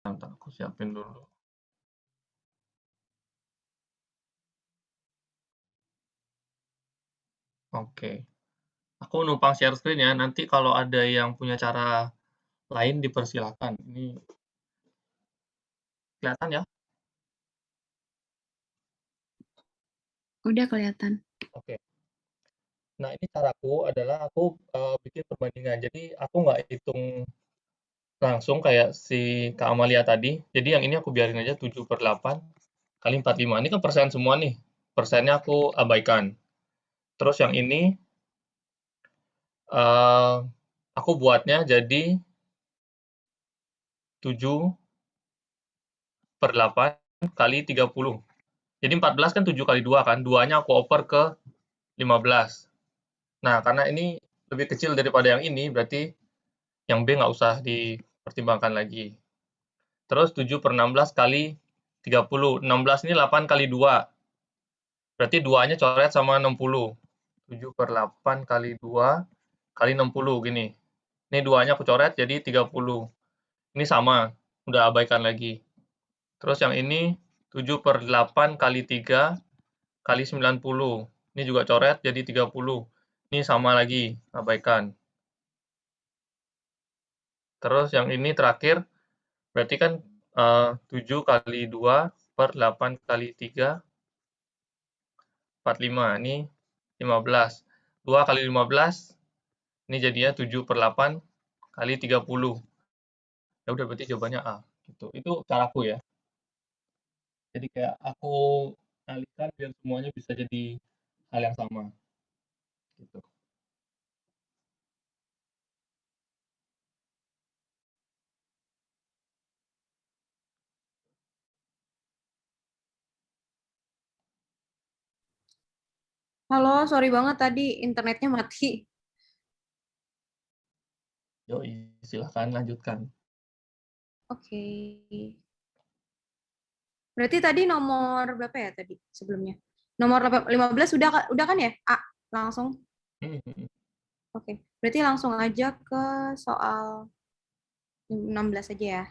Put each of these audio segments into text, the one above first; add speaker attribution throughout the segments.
Speaker 1: Bentar, aku siapin dulu. Oke. Aku numpang share screen ya, nanti kalau ada yang punya cara lain dipersilakan. Ini kelihatan ya?
Speaker 2: Udah kelihatan.
Speaker 1: Oke. Nah, ini caraku adalah aku bikin perbandingan. Jadi aku nggak hitung langsung kayak si Kak Amalia tadi. Jadi yang ini aku biarin aja 7/8 kali 45. Ini kan persen semua nih. Persennya aku abaikan. Terus yang ini eh, aku buatnya jadi 7/8 kali 30. Jadi 14 kan 7 kali 2 kan. Duanya aku oper ke 15. Nah, karena ini lebih kecil daripada yang ini, berarti yang B nggak usah dipertimbangkan lagi. Terus 7/16 kali 30. 16 ini 8 kali 2. Berarti 2-nya coret sama 60. 7/8 kali 2 kali 60 gini. Ini 2-nya aku coret jadi 30. Ini sama, udah abaikan lagi. Terus yang ini 7/8 kali 3 kali 90. Ini juga coret jadi 30. Ini sama lagi, abaikan. Terus yang ini terakhir, berarti kan 7 kali 2 per 8 kali 3, 45. Ini 15. 2 kali 15, ini jadinya 7/8 kali 30. Ya udah berarti jawabannya A. Gitu. Itu caraku ya. Jadi kayak aku alihkan biar semuanya bisa jadi hal yang sama. Gitu.
Speaker 2: Halo, sorry banget tadi internetnya mati.
Speaker 1: Yoi, silahkan lanjutkan.
Speaker 2: Oke. Berarti tadi nomor berapa ya tadi sebelumnya? Nomor 15 udah kan ya? A, langsung. Oke. Berarti langsung aja ke soal 16 aja ya.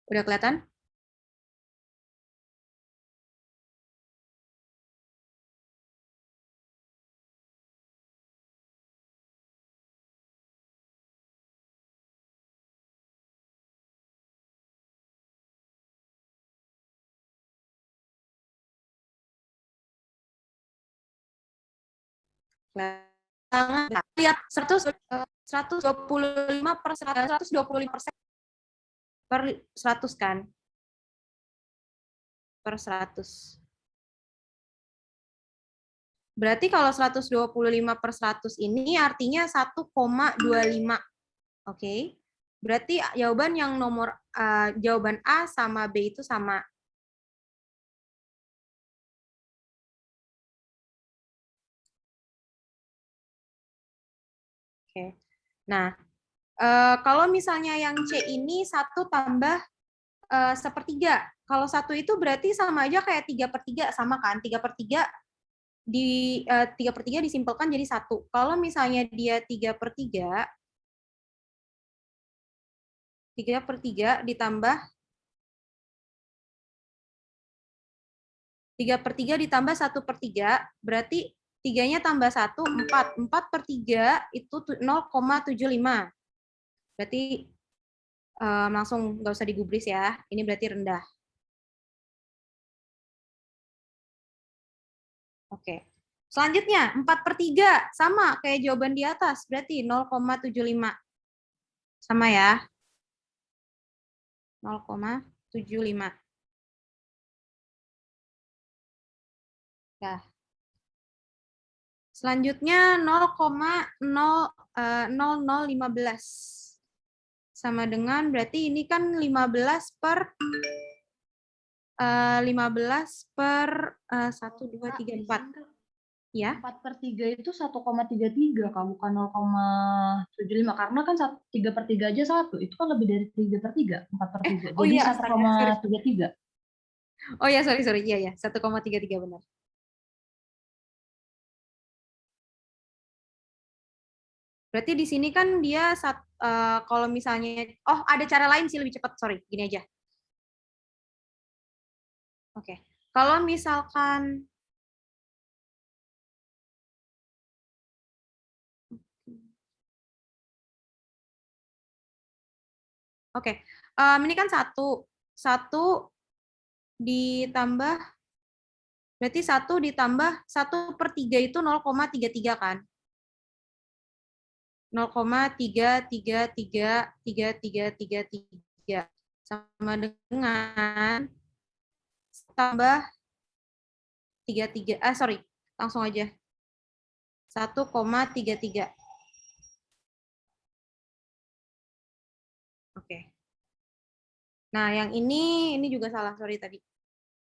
Speaker 2: Udah kelihatan? Lihat 125% per 100 kan? Per 100. Berarti kalau 125/100 ini artinya 1,25. Oke. Berarti jawaban yang jawaban A sama B itu sama. Oke. Nah, kalau misalnya yang C ini 1 tambah 1/3. Kalau 1 itu berarti sama aja kayak 3/3, sama kan? 3/3 3/3 disimpelkan jadi 1. Kalau misalnya dia 3/3, 3/3 ditambah 3/3 ditambah 1/3, berarti 3-nya tambah 1, 4. 4/3 itu 0,75. Berarti langsung nggak usah digubris ya. Ini berarti rendah. Oke. Selanjutnya, 4/3. Sama kayak jawaban di atas. Berarti 0,75. Sama ya. 0,75. Nah, selanjutnya 0,0015. Sama dengan, berarti ini kan 15 per 1, 2, 3, 4. Ya.
Speaker 3: 4/3 itu 1,33, Kak, bukan 0,75. Karena kan 3/3 aja 1. Itu kan lebih dari 3/3, 4/3.
Speaker 2: Oh
Speaker 3: Jadi
Speaker 2: iya,
Speaker 3: 1,33.
Speaker 2: Oh ya, sorry. Iya ya, 1,33 benar. Berarti di sini kan dia kalau misalnya, oh ada cara lain sih lebih cepat, sorry, gini aja. Oke, kalau misalkan oke, ini kan satu ditambah, berarti 1 ditambah 1/3 itu 0,33 kan? 0,3333333 sama dengan tambah 33, sorry, langsung aja 1,33. Oke. Nah, yang ini juga salah, sorry tadi.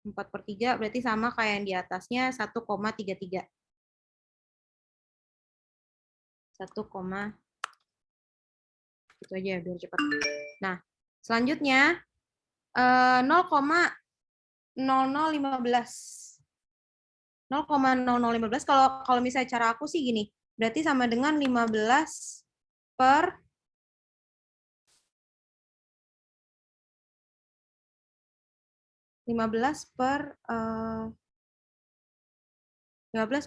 Speaker 2: 4/3 berarti sama kayak yang di atasnya 1,33. 1, itu aja biar cepat. Nah, selanjutnya 0,0015. 0,0015 kalau misalnya cara aku sih gini, berarti sama dengan 15 per 15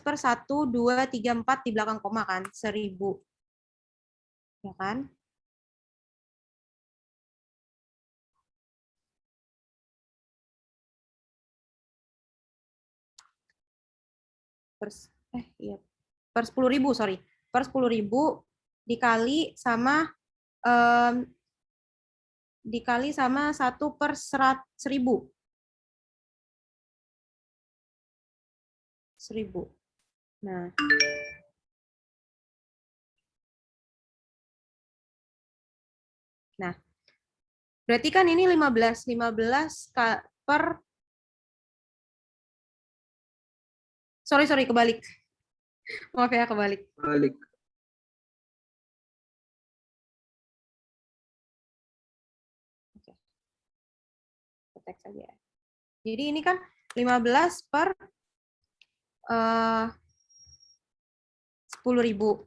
Speaker 2: per 1, 2, 3, 4 di belakang koma kan, 1000. Ya kan? Iya. Per 10.000, sorry. Per 10.000 dikali sama 1/1000. 1000. Nah, berarti kan ini 15 per, sorry kebalik. Maaf ya, kebalik. Teks aja. Jadi ini kan 15 per 10.000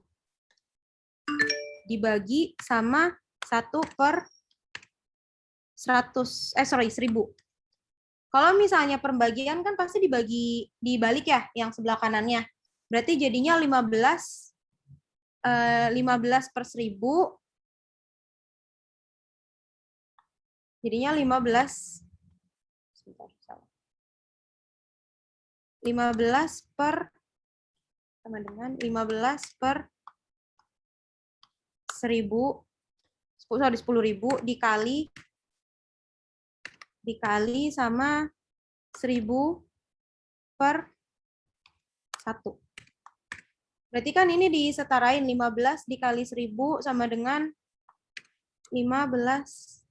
Speaker 2: dibagi sama 1/1000. Kalau misalnya pembagian kan pasti dibalik ya, yang sebelah kanannya. Berarti jadinya 15 per 1000, jadinya 15 per sama dengan 15 per 1000, sorry 10.000 dikali sama 1000 per 1. Berarti kan ini disetarain 15 dikali 1000 sama dengan 15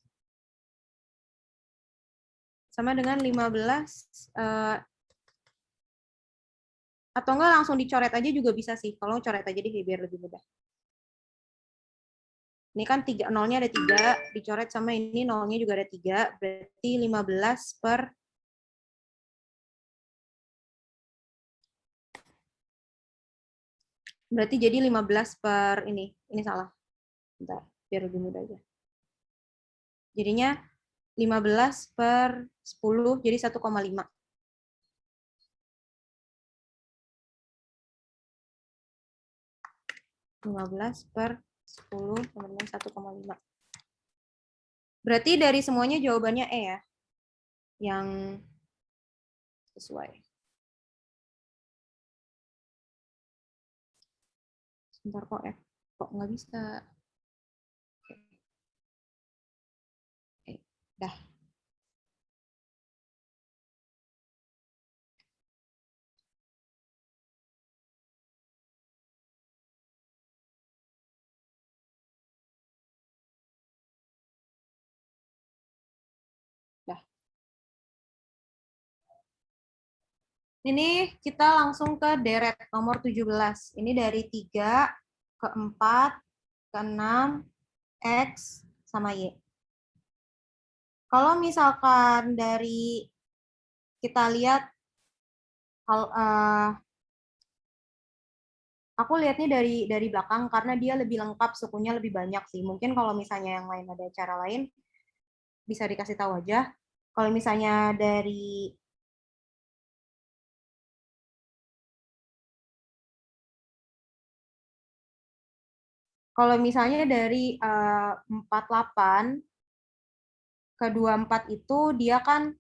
Speaker 2: atau enggak langsung dicoret aja juga bisa sih. Kalau coret aja deh biar lebih mudah. Ini kan 3, nolnya ada 3, dicoret sama ini nolnya juga ada 3, berarti 15 per berarti jadi 15 per ini salah. Bentar, biar lebih mudah aja. Jadinya 15 per 10 jadi 1,5. per 10 sama dengan 1,5. Berarti dari semuanya jawabannya E ya, yang sesuai. Sebentar kok ya, kok nggak bisa. Oke. Dah. Ini kita langsung ke deret nomor 17. Ini dari 3 ke 4 ke 6, X sama Y. Kalau misalkan dari kita lihat aku lihatnya dari belakang karena dia lebih lengkap, sukunya lebih banyak sih. Mungkin kalau misalnya yang lain ada cara lain bisa dikasih tahu aja. Kalau misalnya dari 48 ke 24 itu dia kan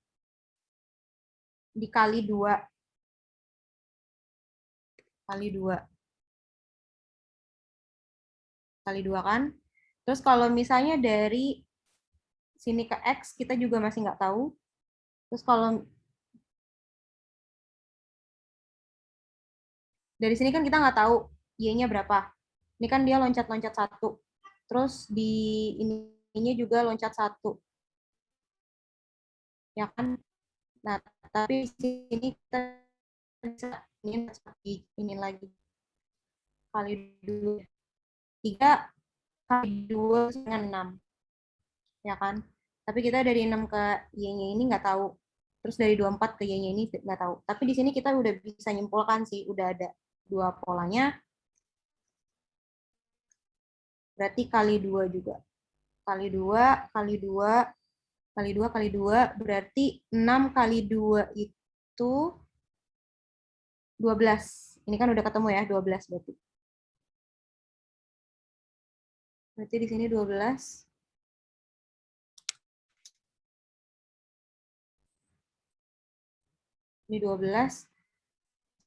Speaker 2: dikali 2 kali 2 kan. Terus kalau misalnya dari sini ke X kita juga masih nggak tahu. Terus kalau dari sini kan kita nggak tahu Y-nya berapa. Ini kan dia loncat-loncat 1. Terus di ininya juga loncat 1. Ya kan? Nah, tapi di sini kita bisa ini lagi. Kali 2. 3 kali 2 dengan 6. Ya kan? Tapi kita dari 6 ke Y-nya ini nggak tahu. Terus dari 24 ke Y-nya ini nggak tahu. Tapi di sini kita udah bisa nyimpulkan sih, udah ada 2 polanya. Berarti kali 2 juga. Kali 2, kali 2, kali 2, kali 2, berarti 6 kali 2 itu 12. Ini kan udah ketemu ya, 12 berarti. Berarti di sini 12. Ini 12.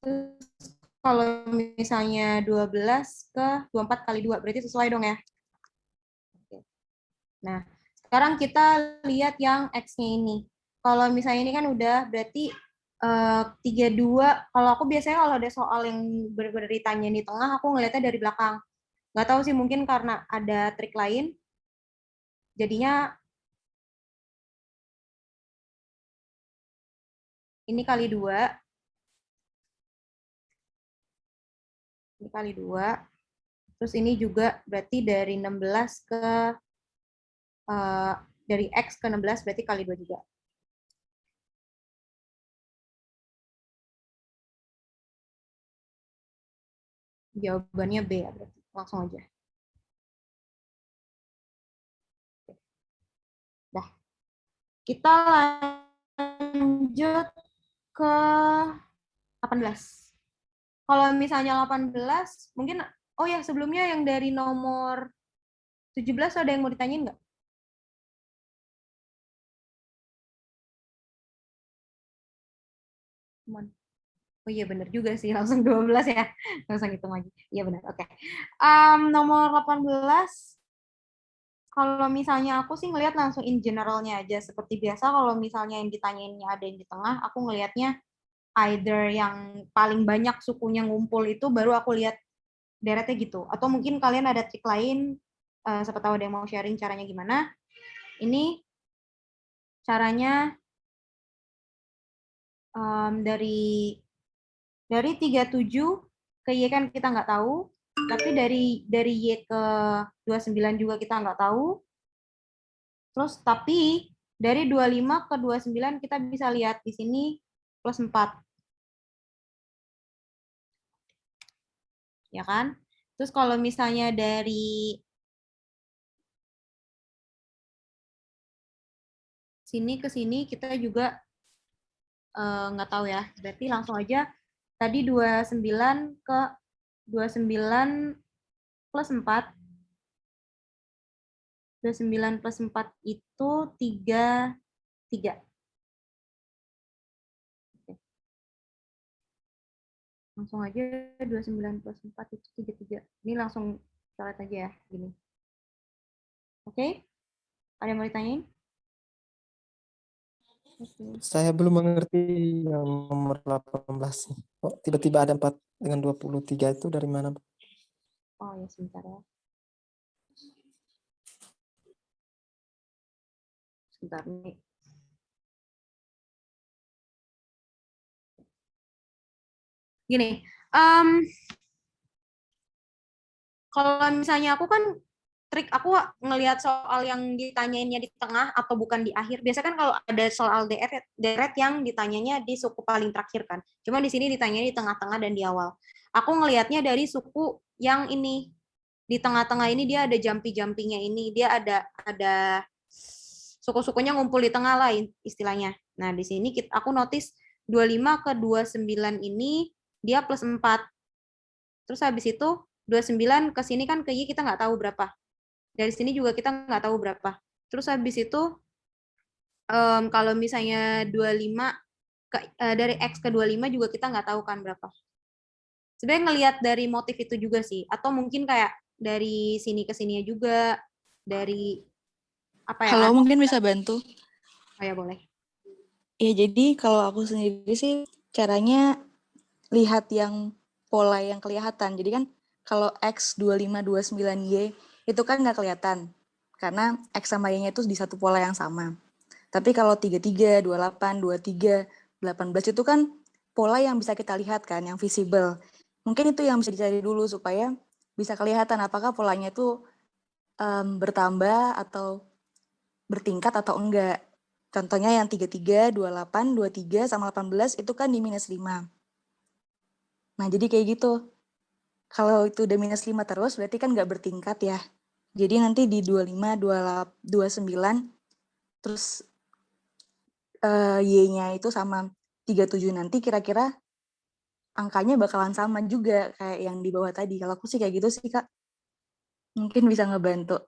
Speaker 2: Terus kalau misalnya 12 ke 24 kali 2, berarti sesuai dong ya. Nah, sekarang kita lihat yang X-nya ini. Kalau misalnya ini kan udah berarti 32. Kalau aku biasanya kalau ada soal yang benar-benar ditanya di tengah, aku ngelihatnya dari belakang. Nggak tahu sih, mungkin karena ada trik lain. Jadinya ini kali 2. Ini kali 2. Terus ini juga berarti dari 16 ke dari X ke 16 berarti kali 2 juga. Jawabannya B ya berarti. Langsung aja. Dah. Kita lanjut ke 18. Kalau misalnya 18, mungkin, oh ya sebelumnya yang dari nomor 17 ada yang mau ditanyain nggak? Oh iya benar juga sih, langsung 12 ya. Langsung hitung lagi. Iya benar, oke. Nomor 18, kalau misalnya aku sih ngelihat langsung in generalnya aja. Seperti biasa kalau misalnya yang ditanyainnya ada yang di tengah, aku ngelihatnya either yang paling banyak sukunya ngumpul itu baru aku lihat deretnya gitu. Atau mungkin kalian ada trik lain, siapa tahu ada yang mau sharing caranya gimana. Ini caranya dari 37 ke Y kan kita nggak tahu, tapi dari Y ke 29 juga kita nggak tahu. Terus tapi dari 25 ke 29 kita bisa lihat di sini plus 4. Ya kan? Terus kalau misalnya dari sini ke sini kita juga nggak tahu ya. Berarti langsung aja tadi 29 ke 29 plus 4. 29 plus 4 itu 3. Langsung aja 29 plus 4 itu 33. Ini langsung coret aja ya, gini. Oke? Ada yang mau ditanyain?
Speaker 4: Saya belum mengerti yang nomor 18. Kok tiba-tiba ada 4 dengan 23 itu dari mana?
Speaker 2: Oh ya, sebentar ya. Sebentar nih. Gini, kalau misalnya aku kan trik aku ngelihat soal yang ditanyainnya di tengah atau bukan di akhir. Biasa kan kalau ada soal deret yang ditanyanya di suku paling terakhir kan. Cuma di sini ditanyanya di tengah-tengah dan di awal. Aku ngelihatnya dari suku yang ini. Di tengah-tengah ini dia ada jumpy-jumpy-nya ini. Dia ada suku-sukunya ngumpul di tengah lah istilahnya. Nah, di sini aku notice 25 ke 29 ini dia plus 4. Terus habis itu 29 ke sini kan ke Y kita nggak tahu berapa. Dari sini juga kita nggak tahu berapa. Terus habis itu kalau misalnya 25 dari X ke 25 juga kita nggak tahu kan berapa. Sebenarnya ngelihat dari motif itu juga sih. Atau mungkin kayak dari sini ke sininya juga. Dari apa ya?
Speaker 5: Halo, mungkin bisa bantu?
Speaker 2: Oh ya, boleh.
Speaker 5: Ya, jadi kalau aku sendiri sih caranya lihat yang pola yang kelihatan. Jadi kan kalau X 2529Y itu kan nggak kelihatan. Karena X sama Y-nya itu di satu pola yang sama. Tapi kalau 33, 28, 23, 18 itu kan pola yang bisa kita lihat kan, yang visible. Mungkin itu yang bisa dicari dulu supaya bisa kelihatan apakah polanya itu bertambah atau bertingkat atau enggak. Contohnya yang 33, 28, 23, sama 18 itu kan di minus 5. Nah, jadi kayak gitu. Kalau itu udah minus 5 terus, berarti kan nggak bertingkat ya. Jadi nanti di 25, 28, 29, terus Y-nya itu sama 37 nanti kira-kira angkanya bakalan sama juga kayak yang di bawah tadi. Kalau aku sih kayak gitu sih, Kak. Mungkin bisa ngebantu.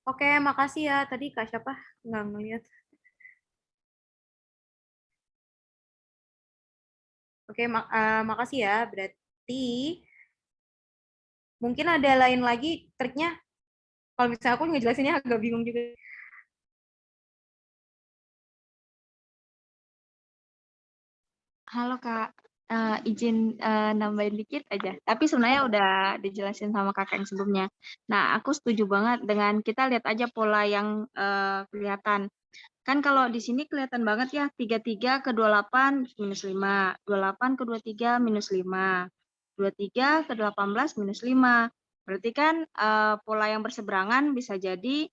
Speaker 2: Oke, makasih ya. Tadi Kak siapa? Nggak ngeliat. Oke, makasih ya. Berarti mungkin ada lain lagi triknya. Kalau misalnya aku ngejelasinnya agak bingung juga.
Speaker 6: Halo Kak, izin nambahin dikit aja. Tapi sebenarnya udah dijelasin sama kakak yang sebelumnya. Nah, aku setuju banget dengan kita lihat aja pola yang kelihatan. Kan kalau di sini kelihatan banget ya, 33 ke 28 minus 5, 28 ke 23 minus 5, 23 ke 18 minus 5. Berarti kan pola yang berseberangan bisa jadi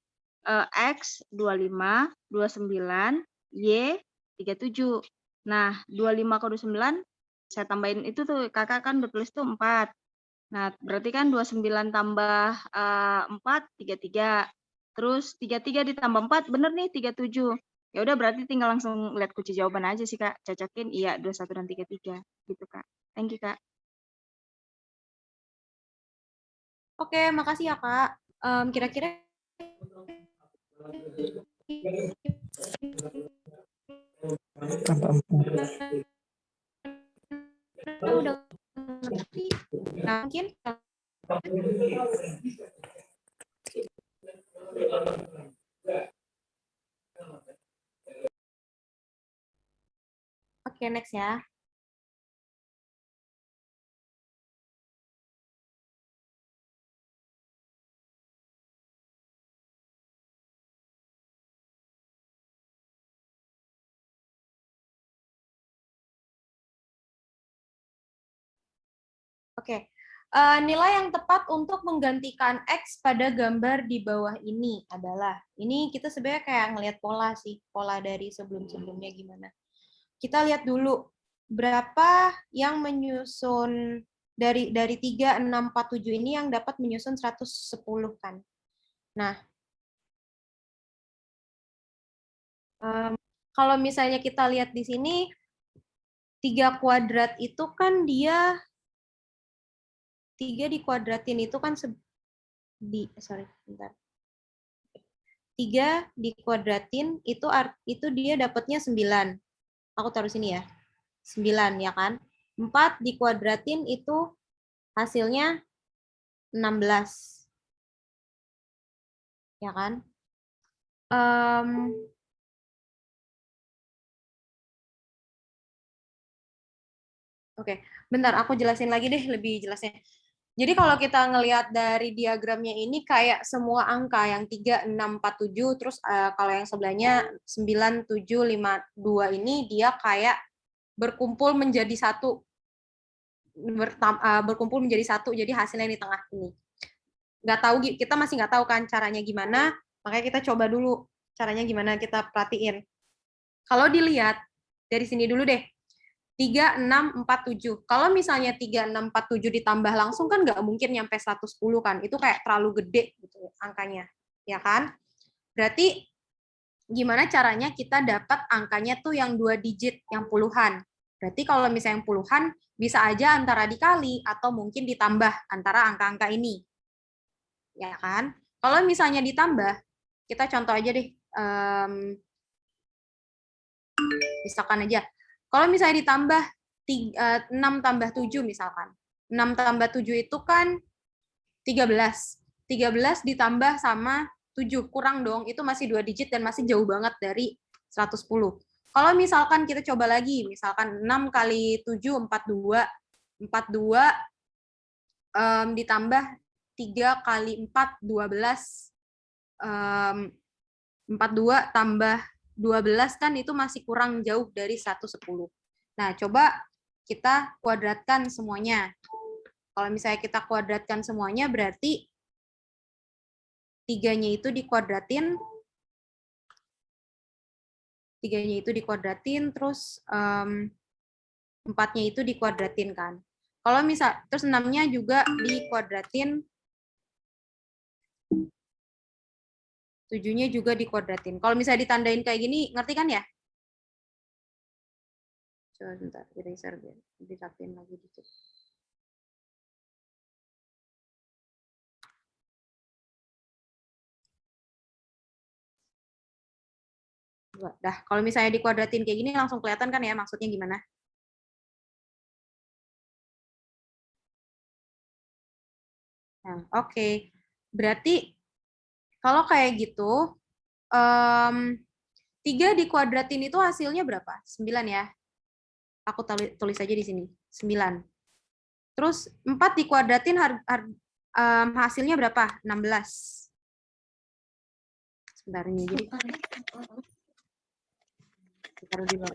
Speaker 6: X 25, 29, Y 37. Nah, 25 ke 29, saya tambahin itu tuh, kakak kan bertulis tuh 4. Nah, berarti kan 29 tambah 4, 33. Terus 33 ditambah 4, bener nih 37. Ya udah berarti tinggal langsung lihat kunci jawaban aja sih, Kak. Cocokin iya 21 dan 33 gitu, Kak. Thank you, Kak.
Speaker 2: Oke, makasih ya Kak. Kira-kira
Speaker 4: Tambah 4.
Speaker 2: udah ngerti. Nah, mungkin oke, next ya. Oke, nilai yang tepat untuk menggantikan X pada gambar di bawah ini adalah, ini kita sebenarnya kayak ngelihat pola sih, pola dari sebelum-sebelumnya gimana. Kita lihat dulu, berapa yang menyusun dari 3, 6, 4, 7 ini yang dapat menyusun 110 kan. Nah, kalau misalnya kita lihat di sini, 3 kuadrat itu kan dia 3 dikuadratin itu kan bentar. 3 dikuadratin itu dia dapatnya 9. Aku taruh sini ya. 9 ya kan? 4 dikuadratin itu hasilnya 16. Ya kan? Oke, bentar aku jelasin lagi deh lebih jelasnya. Jadi kalau kita ngelihat dari diagramnya ini kayak semua angka yang 3, 6, 4, 7, terus kalau yang sebelahnya 9, 7, 5, 2 ini dia kayak berkumpul menjadi satu. berkumpul menjadi satu, jadi hasilnya di tengah ini. Nggak tahu, kita masih nggak tahu kan caranya gimana, makanya kita coba dulu caranya gimana, kita perhatiin. Kalau dilihat dari sini dulu deh, 3, 6, 4, 7. Kalau misalnya 3, 6, 4, 7 ditambah langsung kan nggak mungkin nyampe 110 kan, itu kayak terlalu gede gitu angkanya, ya kan? Berarti gimana caranya kita dapat angkanya tuh yang 2 digit, yang puluhan. Berarti kalau misalnya yang puluhan, bisa aja antara dikali atau mungkin ditambah antara angka-angka ini. Ya kan? Kalau misalnya ditambah, kita contoh aja deh. Misalkan aja. Kalau misalnya ditambah 6 tambah 7 misalkan. 6 tambah 7 itu kan 13. 13 ditambah sama 7, kurang dong. Itu masih 2 digit dan masih jauh banget dari 110. Kalau misalkan kita coba lagi, misalkan 6 kali 7, 42. 42 ditambah 3 kali 4, 12. 42 tambah 12 kan itu masih kurang jauh dari 110. Nah, coba kita kuadratkan semuanya. Kalau misalnya kita kuadratkan semuanya, berarti 3-nya itu dikuadratin, 3-nya itu dikuadratin, terus 4-nya itu dikuadratin kan. Kalau misal, terus 6-nya juga dikuadratin, 7-nya juga dikuadratin. Kalau misalnya ditandain kayak gini, ngerti kan ya? Coba bentar, eraser biar dirapiin lagi dikit. Dah, kalau misalnya dikuadratin kayak gini langsung kelihatan kan ya maksudnya gimana? Nah, oke. Berarti kalau kayak gitu, 3 dikuadratin itu hasilnya berapa? 9 ya. Aku tulis aja di sini, 9. Terus 4 dikuadratin hasilnya berapa? 16. Sebentar ini, jadi taruh di bawah.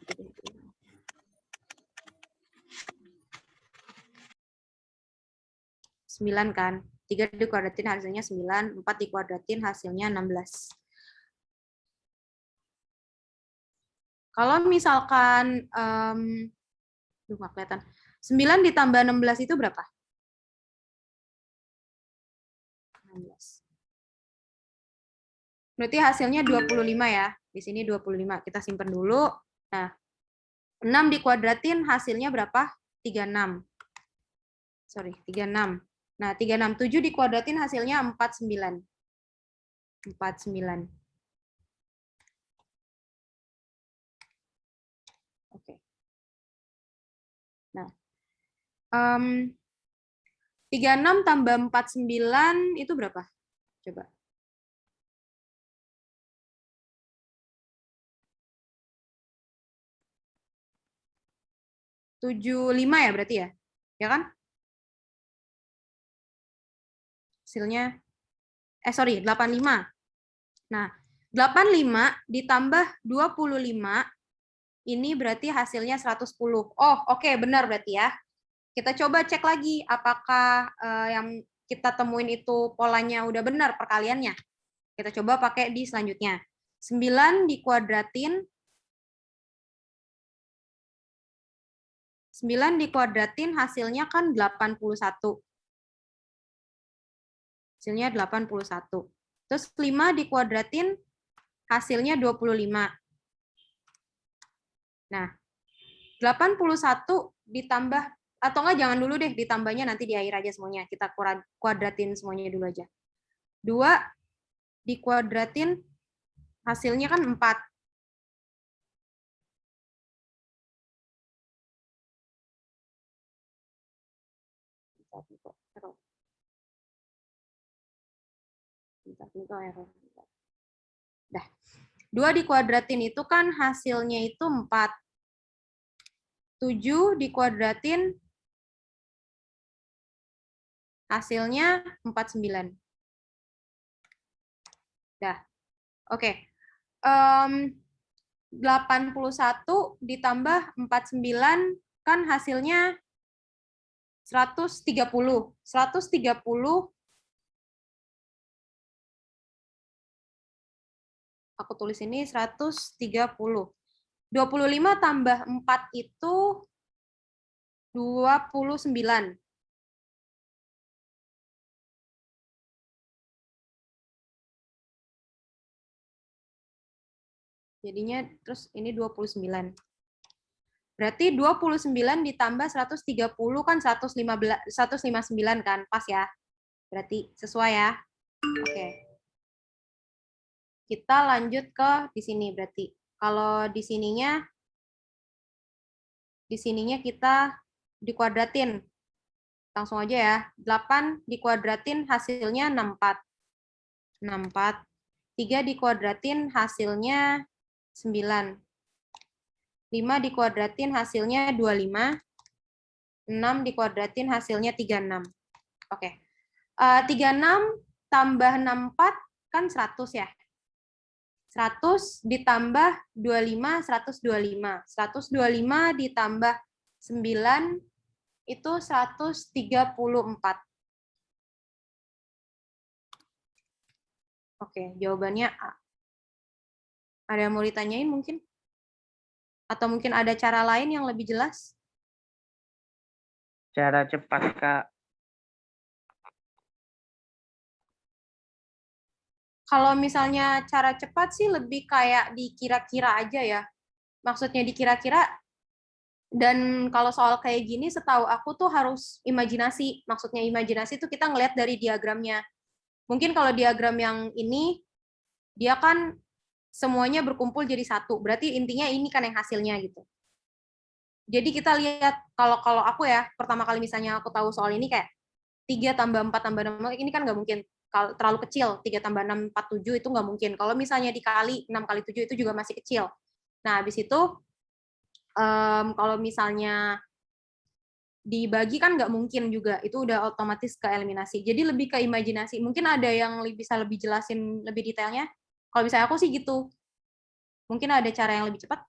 Speaker 2: 9 kan. 3 dikuadratin hasilnya 9, 4 dikuadratin hasilnya 16. Kalau misalkan, nggak kelihatan. 9 ditambah 16 itu berapa? 16. Berarti hasilnya 25 ya. Di sini 25. Kita simpan dulu. Nah, 6 dikuadratin hasilnya berapa? 36. Sorry, 36. Nah, 367 dikuadratin hasilnya 49. 49. Oke. Nah, 36 tambah 49 itu berapa? Coba. -75 ya berarti ya? Ya kan? Hasilnya, sorry, 85. Nah, 85 ditambah 25, ini berarti hasilnya 110. Oh, oke, benar berarti ya. Kita coba cek lagi, apakah yang kita temuin itu polanya udah benar perkaliannya. Kita coba pakai di selanjutnya. 9 dikuadratin, 9 dikuadratin hasilnya kan 81. Hasilnya 81. Terus 5 dikuadratin hasilnya 25. Nah, 81 ditambah, atau enggak jangan dulu deh, ditambahnya nanti di akhir aja semuanya. Kita kuadratin semuanya dulu aja. 2 dikuadratin hasilnya kan 4. Dah. 2 dikuadratin itu kan hasilnya itu 4. 7 dikuadratin hasilnya 49. Dah. Oke. 81 ditambah 49 kan hasilnya 130. 130 aku tulis ini 130. 25 tambah 4 itu 29. Jadinya terus ini 29. Berarti 29 ditambah 130 kan 159 kan? Pas ya? Berarti sesuai ya? Oke. Kita lanjut ke di sini berarti. Kalau di sininya kita dikuadratin. Langsung aja ya. 8 dikuadratin hasilnya 64. 64. 3 dikuadratin hasilnya 9. 5 dikuadratin hasilnya 25. 6 dikuadratin hasilnya 36. Oke. 36 tambah 64 kan 100 ya. 100 ditambah 25, 125. 125 ditambah 9 itu 134. Oke, jawabannya A. Ada yang mau ditanyain mungkin? Atau mungkin ada cara lain yang lebih jelas?
Speaker 7: Cara cepat, Kak.
Speaker 2: Kalau misalnya cara cepat sih lebih kayak dikira-kira aja ya. Maksudnya dikira-kira, dan kalau soal kayak gini setahu aku tuh harus imajinasi. Maksudnya imajinasi tuh kita ngelihat dari diagramnya. Mungkin kalau diagram yang ini, dia kan semuanya berkumpul jadi satu. Berarti intinya ini kan yang hasilnya gitu. Jadi kita lihat, kalau aku ya, pertama kali misalnya aku tahu soal ini kayak 3 tambah 4 tambah 6, ini kan nggak mungkin. Kalau terlalu kecil, 3 tambah 6, 4, 7 itu nggak mungkin. Kalau misalnya dikali 6 kali 7 itu juga masih kecil. Nah, habis itu, kalau misalnya dibagi kan nggak mungkin juga. Itu udah otomatis ke eliminasi. Jadi lebih ke imajinasi. Mungkin ada yang bisa lebih jelasin lebih detailnya. Kalau misalnya aku sih gitu. Mungkin ada cara yang lebih cepat.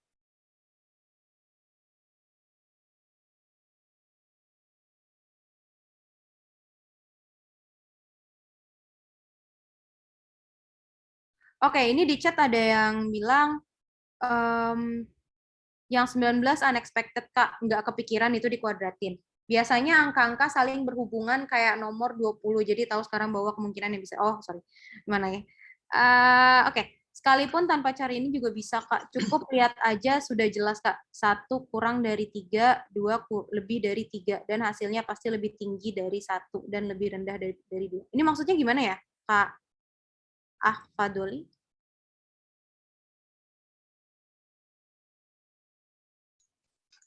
Speaker 2: Oke, ini di chat ada yang bilang, yang 19 unexpected, Kak. Nggak kepikiran itu dikuadratin. Biasanya angka-angka saling berhubungan kayak nomor 20, jadi tahu sekarang bahwa kemungkinan yang bisa, gimana ya? Oke, sekalipun tanpa cari ini juga bisa, Kak. Cukup lihat aja, sudah jelas, Kak. 1 kurang dari 3, 2 lebih dari 3, dan hasilnya pasti lebih tinggi dari 1, dan lebih rendah dari 2. Ini maksudnya gimana ya, Kak Fadoli?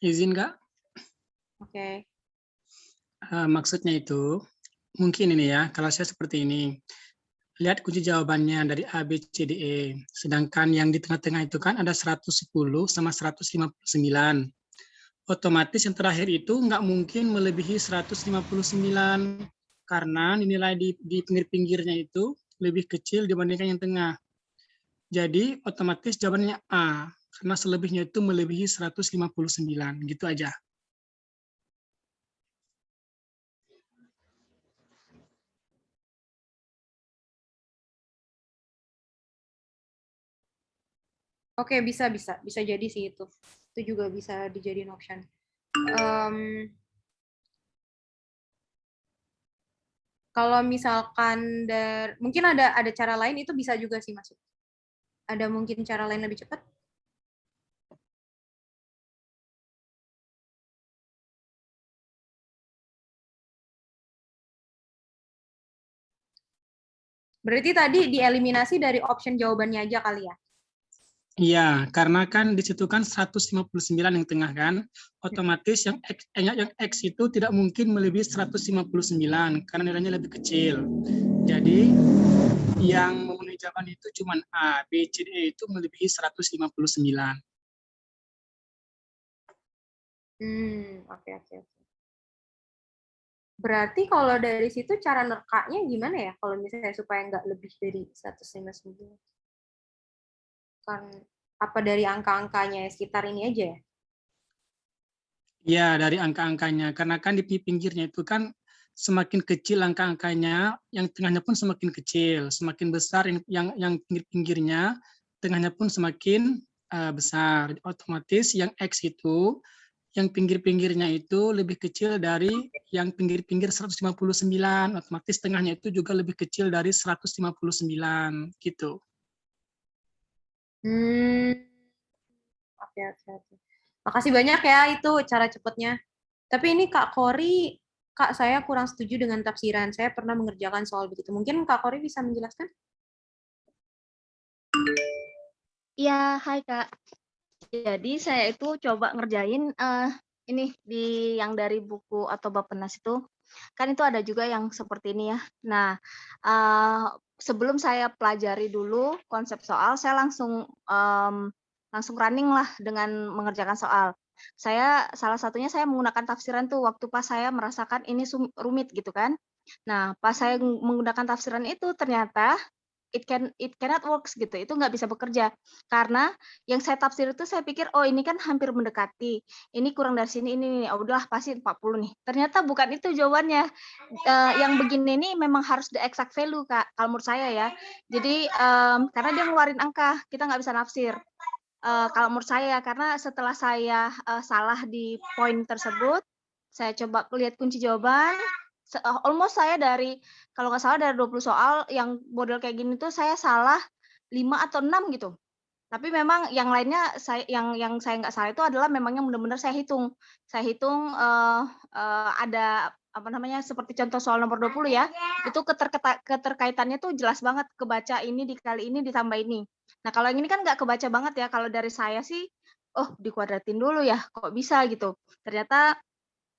Speaker 8: Izin, Kak.
Speaker 2: Oke.
Speaker 8: Maksudnya itu, mungkin ini ya, kalau saya seperti ini. Lihat kunci jawabannya dari A, B, C, D, E. Sedangkan yang di tengah-tengah itu kan ada 110 sama 159. Otomatis yang terakhir itu nggak mungkin melebihi 159. Karena nilai di pinggir-pinggirnya itu lebih kecil dibandingkan yang tengah. Jadi otomatis jawabannya A. Karena selebihnya itu melebihi 159. Gitu aja.
Speaker 2: Oke, bisa jadi sih itu. Itu juga bisa dijadiin option. Kalau misalkan mungkin ada cara lain, itu bisa juga sih masuk. Ada mungkin cara lain lebih cepat? Berarti tadi dieliminasi dari option jawabannya aja kali ya?
Speaker 8: Iya, karena kan di situ kan 159 yang tengah kan, otomatis yang X itu tidak mungkin melebihi 159 karena nilainya lebih kecil. Jadi yang memenuhi jawaban itu cuma A, B, C, D, E itu melebihi 159.
Speaker 2: Oke. Berarti kalau dari situ cara nerkanya gimana ya? Kalau misalnya supaya nggak lebih dari 159. Kan apa dari angka-angkanya sekitar ini aja ya?
Speaker 8: Ya, dari angka-angkanya. Karena kan di pinggirnya itu kan semakin kecil angka-angkanya, yang tengahnya pun semakin kecil. Semakin besar yang pinggir-pinggirnya, tengahnya pun semakin besar. Otomatis yang X itu, yang pinggir-pinggirnya itu lebih kecil dari yang pinggir-pinggir 159. Otomatis tengahnya itu juga lebih kecil dari 159. Gitu.
Speaker 2: Oke, oke, oke. Makasih banyak ya itu cara cepatnya. Tapi ini Kak Kori, Kak saya kurang setuju dengan tafsiran. Saya pernah mengerjakan soal begitu. Mungkin Kak Kori bisa menjelaskan?
Speaker 6: Iya, hai Kak. Jadi saya itu coba ngerjain ini di yang dari buku atau Bappenas itu, kan itu ada juga yang seperti ini ya. Nah, sebelum saya pelajari dulu konsep soal, saya langsung running lah dengan mengerjakan soal. Salah satunya saya menggunakan tafsiran tuh waktu pas saya merasakan ini rumit gitu kan. Nah, pas saya menggunakan tafsiran itu ternyata it cannot works gitu, itu nggak bisa bekerja. Karena yang saya tafsir itu saya pikir, oh ini kan hampir mendekati, ini kurang dari sini, ini, oh udahlah pasti 40 nih. Ternyata bukan itu jawabannya. Yang begini ini memang harus the exact value, Kak, kalau menurut saya ya. Jadi, karena dia ngeluarin angka, kita nggak bisa nafsir. Kalau menurut saya, karena setelah saya salah di poin tersebut, saya coba lihat kunci jawaban, almost saya dari kalau nggak salah dari 20 soal yang model kayak gini tuh saya salah 5 atau 6 gitu. Tapi memang yang lainnya yang saya nggak salah itu adalah memang yang benar-benar saya hitung. Saya hitung ada apa namanya seperti contoh soal nomor 20 ya. Itu keterkaitannya tuh jelas banget kebaca ini dikali ini ditambah ini. Nah, kalau yang ini kan nggak kebaca banget ya. Kalau dari saya sih oh dikuadratin dulu ya, kok bisa gitu. Ternyata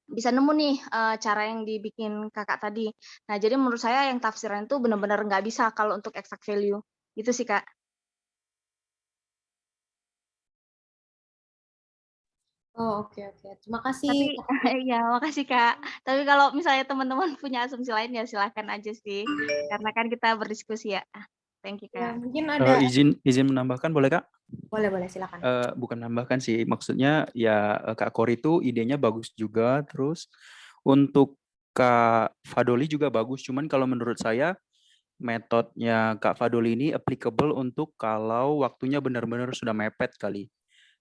Speaker 6: bisa nemu nih cara yang dibikin Kakak tadi. Nah, jadi menurut saya yang tafsiran itu benar-benar nggak bisa kalau untuk exact value. Gitu sih, Kak.
Speaker 2: Oh, oke, oke. Terima kasih.
Speaker 6: Tapi iya, makasih, Kak. Tapi kalau misalnya teman-teman punya asumsi lain ya silahkan aja sih. Karena kan kita berdiskusi ya. Thank you,
Speaker 2: Ya,
Speaker 6: Kak.
Speaker 2: mungkin ada.
Speaker 7: Izin menambahkan boleh Kak?
Speaker 2: Boleh, silakan.
Speaker 7: Bukan menambahkan sih, maksudnya ya Kak Kori itu idenya bagus juga, terus untuk Kak Fadoli juga bagus, cuman kalau menurut saya metodenya Kak Fadoli ini applicable untuk kalau waktunya benar-benar sudah mepet kali.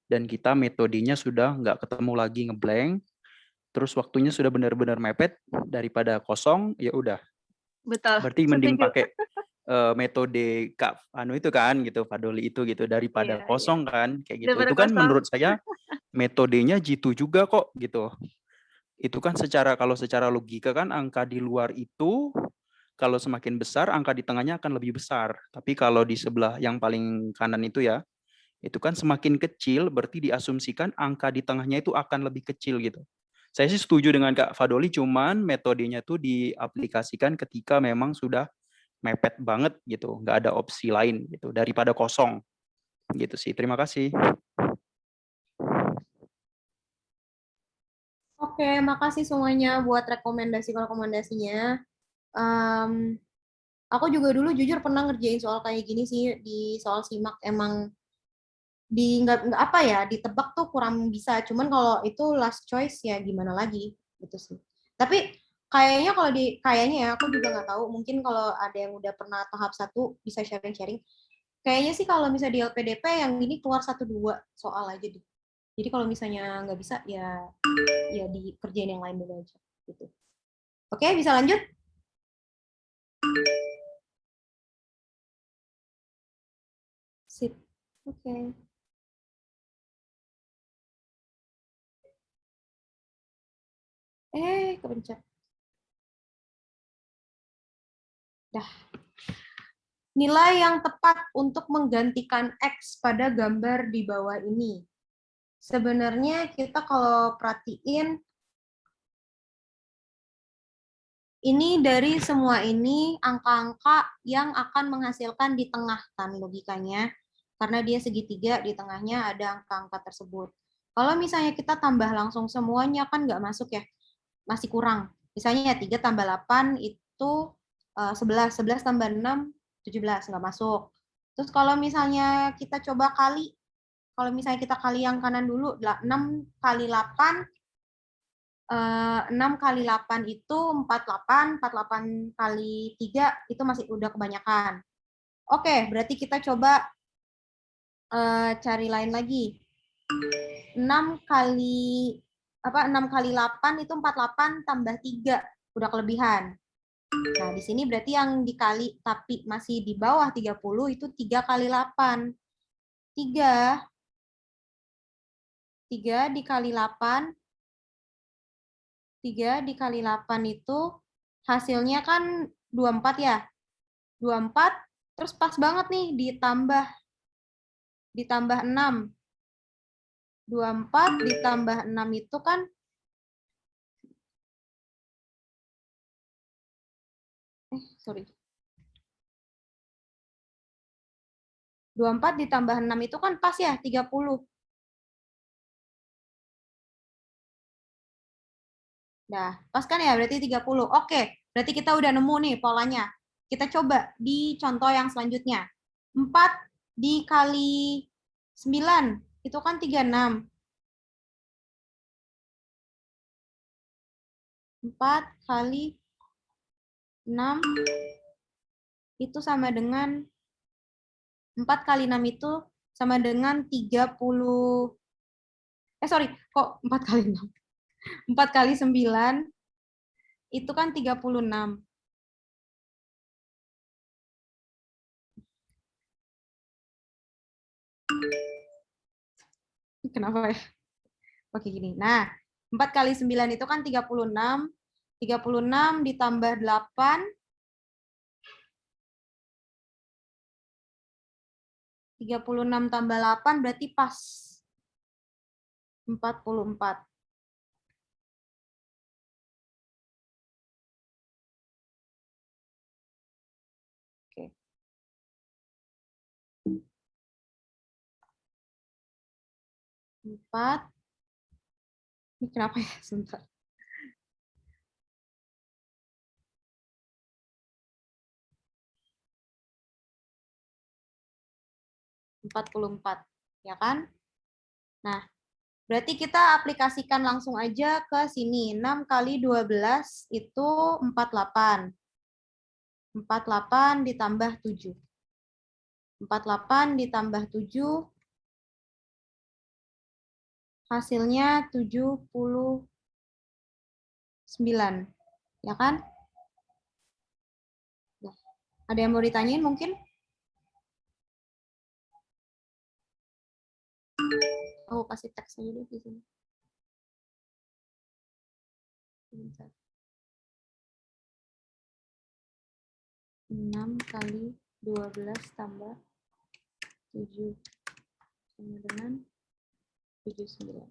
Speaker 7: Dan kita metodenya sudah nggak ketemu lagi ngeblank, terus waktunya sudah benar-benar mepet, daripada kosong, ya udah.
Speaker 6: Betul.
Speaker 7: Berarti mending
Speaker 6: Setuju.
Speaker 7: pakai metode Kak itu kan gitu, Fadoli itu gitu, daripada
Speaker 6: Iya.
Speaker 7: kosong kan, kayak gitu.
Speaker 6: Daripada
Speaker 7: Itu kan
Speaker 6: kosong.
Speaker 7: menurut saya metodenya jitu juga kok gitu. Itu kan kalau secara logika kan angka di luar itu kalau semakin besar angka di tengahnya akan lebih besar. Tapi kalau di sebelah yang paling kanan itu ya, itu kan semakin kecil berarti diasumsikan angka di tengahnya itu akan lebih kecil gitu. Saya sih setuju dengan Kak Fadoli, cuman metodenya tuh diaplikasikan ketika memang sudah mepet banget gitu, nggak ada opsi lain gitu daripada kosong gitu sih. Terima kasih.
Speaker 2: Oke, makasih semuanya buat rekomendasinya. Aku juga dulu jujur pernah ngerjain soal kayak gini sih di soal SIMAK, emang di nggak apa ya, ditebak tuh kurang bisa. Cuman kalau itu last choice ya gimana lagi gitu sih. Tapi kayaknya ya aku juga nggak tahu. Mungkin kalau ada yang udah pernah tahap 1 bisa sharing-sharing. Kayaknya sih kalau misalnya di LPDP yang ini keluar 1-2 soal aja deh. Jadi kalau misalnya nggak bisa ya dikerjain yang lain dulu aja gitu. Oke, bisa lanjut? Sip. Oke. Kepencet. Dah. Nilai yang tepat untuk menggantikan X pada gambar di bawah ini. Sebenarnya kita kalau perhatiin, ini dari semua ini angka-angka yang akan menghasilkan di tengah kan logikanya. Karena dia segitiga, di tengahnya ada angka-angka tersebut. Kalau misalnya kita tambah langsung semuanya kan nggak masuk ya, masih kurang. Misalnya ya 3 tambah 8 itu 11, 11 tambah 6, 17, nggak masuk. Terus kalau misalnya kita coba kali, kalau misalnya kita kali yang kanan dulu, 6 kali 8 6 kali 8 itu 48, 48 kali 3 itu masih udah kebanyakan. Oke, berarti kita coba cari lain lagi. 6 kali 8 itu 48 tambah 3, udah kelebihan. Nah, di sini berarti yang dikali tapi masih di bawah 30 itu 3 kali 8. 3 dikali 8, 3 dikali 8 itu hasilnya kan 24 ya. 24, terus pas banget nih ditambah 6. 24 ditambah 6 itu kan sorry. 24 ditambah 6 itu kan pas ya, 30. Nah, pas kan ya, berarti 30. Oke, berarti kita udah nemu nih polanya. Kita coba di contoh yang selanjutnya. 4 dikali 9, itu kan 36. 4 kali 6, itu sama dengan 4 kali 6 itu sama dengan 30. Sorry, kok 4 kali 6? 4 kali 9 itu kan 36. Kenapa ya? Oke, gini. Nah, 4 kali 9 itu kan 36. 36 ditambah 8. 36 tambah 8 berarti pas 44. Oke. 4. Ini kenapa ya? Sebentar. Ya kan? Nah, berarti kita aplikasikan langsung aja ke sini. 6 kali 12 itu 48. 48 ditambah 7. 48 ditambah 7 hasilnya 79. Ya kan? Nah, ada yang mau ditanyain mungkin? Aku kasih teks aja deh di sini. Bentar. 6 kali 12 tambah 7 sama dengan 79.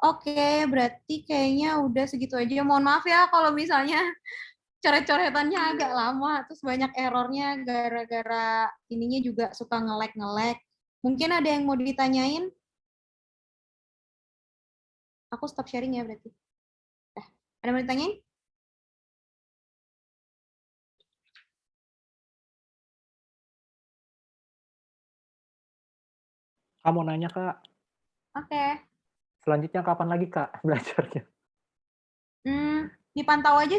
Speaker 2: Oke, berarti kayaknya udah segitu aja. Mohon maaf ya kalau misalnya coret-coretannya agak lama, terus banyak errornya gara-gara ininya juga suka nge-lag. Mungkin ada yang mau ditanyain? Aku stop sharing ya berarti. Ada yang mau ditanyain?
Speaker 9: Kamu nanya, Kak.
Speaker 2: Oke.
Speaker 9: Selanjutnya kapan lagi, Kak, belajarnya?
Speaker 2: Dipantau aja